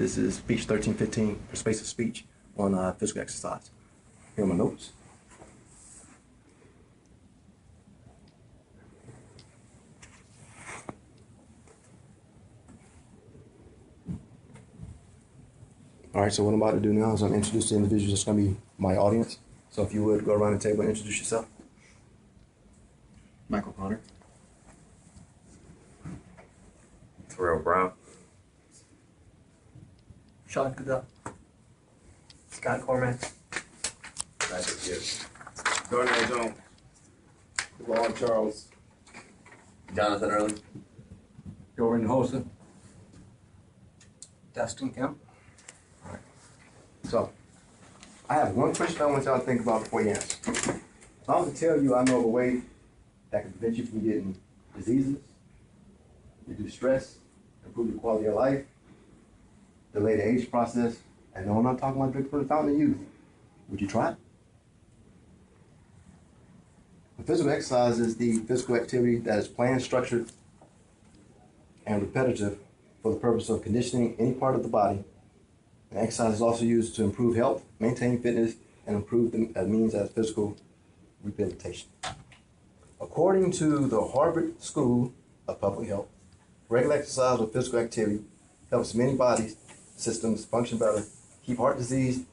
This is speech 1315, persuasive speech on physical exercise. Here are my notes. All right, so what I'm about to do now is I'm introduce the individuals that's going to be my audience. So if you would go around the table and introduce yourself. Michael Connor. Terrell Brown. Sean Goodell. Scott Cormack. Patrick Gibbs. Darnell Jones. Vaughn Charles. Jonathan Early. Jordan Hosa. Dustin Kemp. So I have one question I want y'all to think about before you answer. If I was to tell you I know of a way that can prevent you from getting diseases, reduce stress, improve your quality of life, delay the age process, and no, I'm not talking about drinking from the fountain of youth, would you try it? The physical exercise is the physical activity that is planned, structured, and repetitive for the purpose of conditioning any part of the body. And exercise is also used to improve health, maintain fitness, and improve the means as physical rehabilitation. According to the Harvard School of Public Health, regular exercise or physical activity helps many body systems function better, keep heart disease,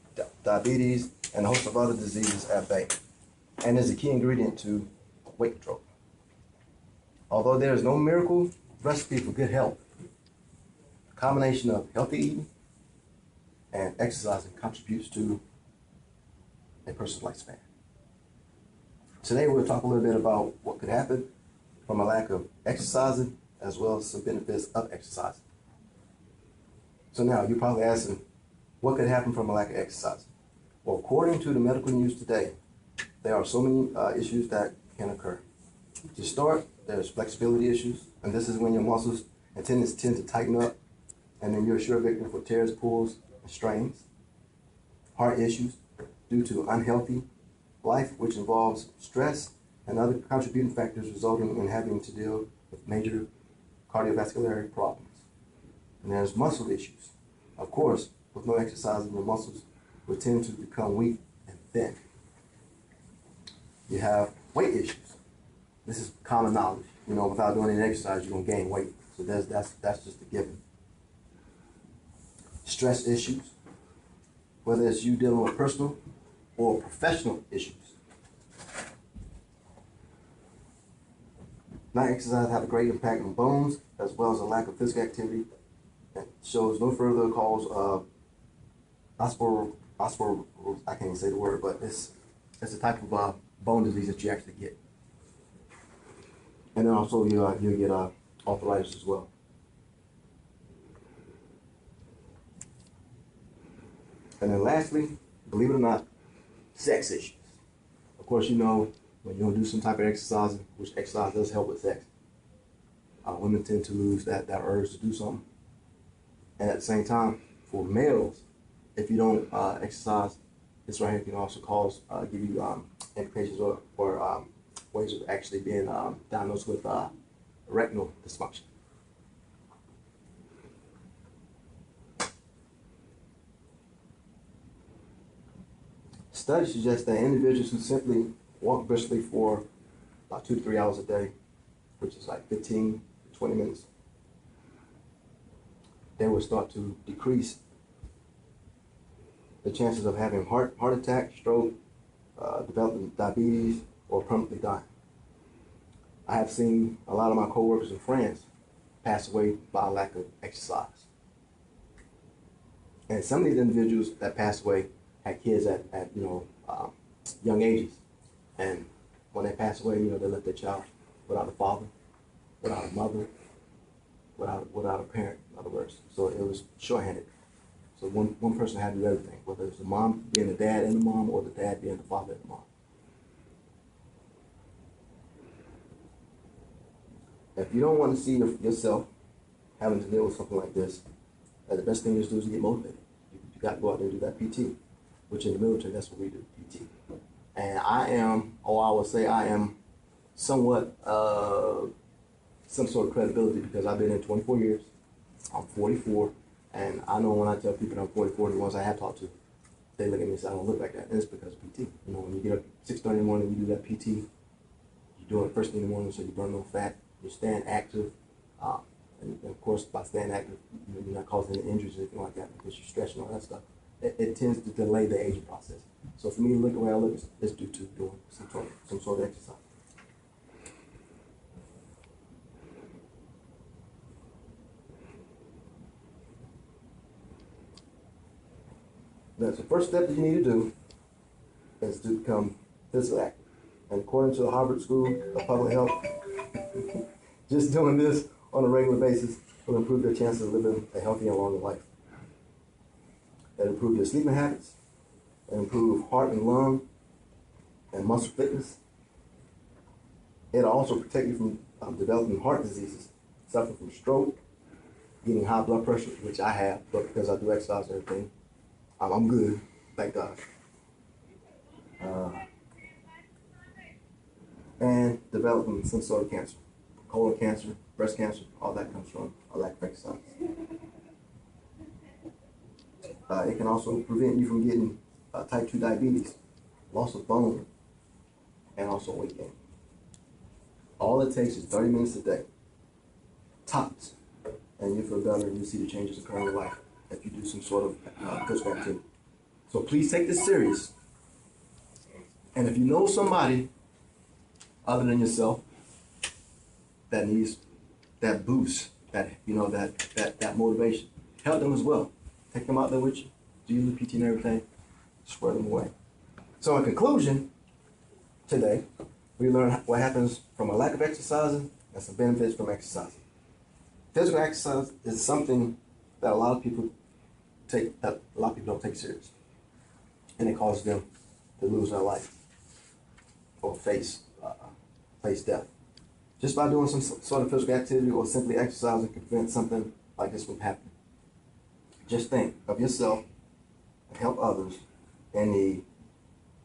diabetes, and a host of other diseases at bay, and is a key ingredient to weight control. Although there is no miracle recipe for good health, a combination of healthy eating and exercising contributes to a person's lifespan. Today we'll talk a little bit about what could happen from a lack of exercising as well as some benefits of exercising. So now you're probably asking, what could happen from a lack of exercise? Well, according to the medical news today, there are so many issues that can occur. To start, there's flexibility issues, and this is when your muscles and tendons tend to tighten up, and then you're a sure victim for tears, pulls, and strains. Heart issues due to unhealthy life, which involves stress and other contributing factors resulting in having to deal with major cardiovascular problems. And there's muscle issues. Of course, with no exercise, your muscles will tend to become weak and thin. You have weight issues. This is common knowledge. You know, without doing any exercise, you're gonna gain weight. So that's just a given. Stress issues, whether it's you dealing with personal or professional issues. Not exercise have a great impact on bones, as well as a lack of physical activity that shows no further cause of I can't even say the word, but it's a type of bone disease that you actually get. And then also you'll get arthritis as well. And then lastly, believe it or not, sex issues. Of course, you know, when you don't do some type of exercise, which exercise does help with sex, women tend to lose that urge to do something. And at the same time, for males, if you don't exercise, this right here can also give you implications or ways of actually being diagnosed with erectile dysfunction. Studies suggest that individuals who simply walk briskly for about 2 to 3 hours a day, which is like 15 to 20 minutes, they will start to decrease the chances of having heart attack, stroke, developing diabetes, or permanently dying. I have seen a lot of my coworkers and friends pass away by a lack of exercise. And some of these individuals that passed away had kids at young ages, and when they pass away, they left their child without a father, without a mother, without a parent, in other words. So it was shorthanded. So one person had to do everything, whether it's the mom being the dad and the mom, or the dad being the father and the mom. If you don't want to see yourself having to deal with something like this, the best thing is to do is to get motivated. You got to go out there and do that PT, which in the military, that's what we do, PT. And I would say I am somewhat some sort of credibility because I've been in 24 years. I'm 44, And I know when I tell people that I'm 44, the ones I have talked to, they look at me and say, I don't look like that. And it's because of PT. You know, when you get up 6:30 in the morning, you do that PT, you do it first thing in the morning so you burn no fat, you're staying active. And of course, by staying active, you're not causing any injuries or anything like that because you're stretching all that stuff. It tends to delay the aging process. So for me to look the way I look, it's due to doing some sort of exercise. That's the first step that you need to do is to become physically active. And according to the Harvard School of Public Health, just doing this on a regular basis will improve your chances of living a healthy and longer life. It'll improve your sleeping habits, it'll improve heart and lung and muscle fitness. It'll also protect you from developing heart diseases, suffering from stroke, getting high blood pressure, which I have, but because I do exercise and everything, I'm good, thank God. And developing some sort of cancer, colon cancer, breast cancer, all that comes from a lack of exercise. It can also prevent you from getting type 2 diabetes, loss of bone, and also weight gain. All it takes is 30 minutes a day, tops, and you feel better and you see the changes occur in your life if you do some sort of physical activity. So please take this serious. And if you know somebody other than yourself that needs that boost, that motivation, help them as well. Take them out there with you, do the PT and everything, spread them away. So in conclusion, today, we learned what happens from a lack of exercising and some benefits from exercising. Physical exercise is something that a lot of people don't take serious. And it causes them to lose their life or face death. Just by doing some sort of physical activity or simply exercising can prevent something like this from happening. Just think of yourself and help others in need,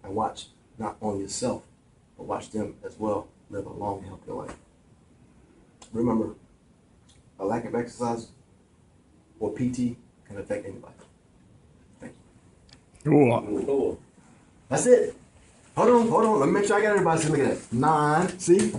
and watch not only yourself, but watch them as well live a long and healthy life. Remember, a lack of exercise or PT can affect anybody. Thank you. Cool. That's it. Hold on. Let me make sure I got everybody. See, look at that. 9. See?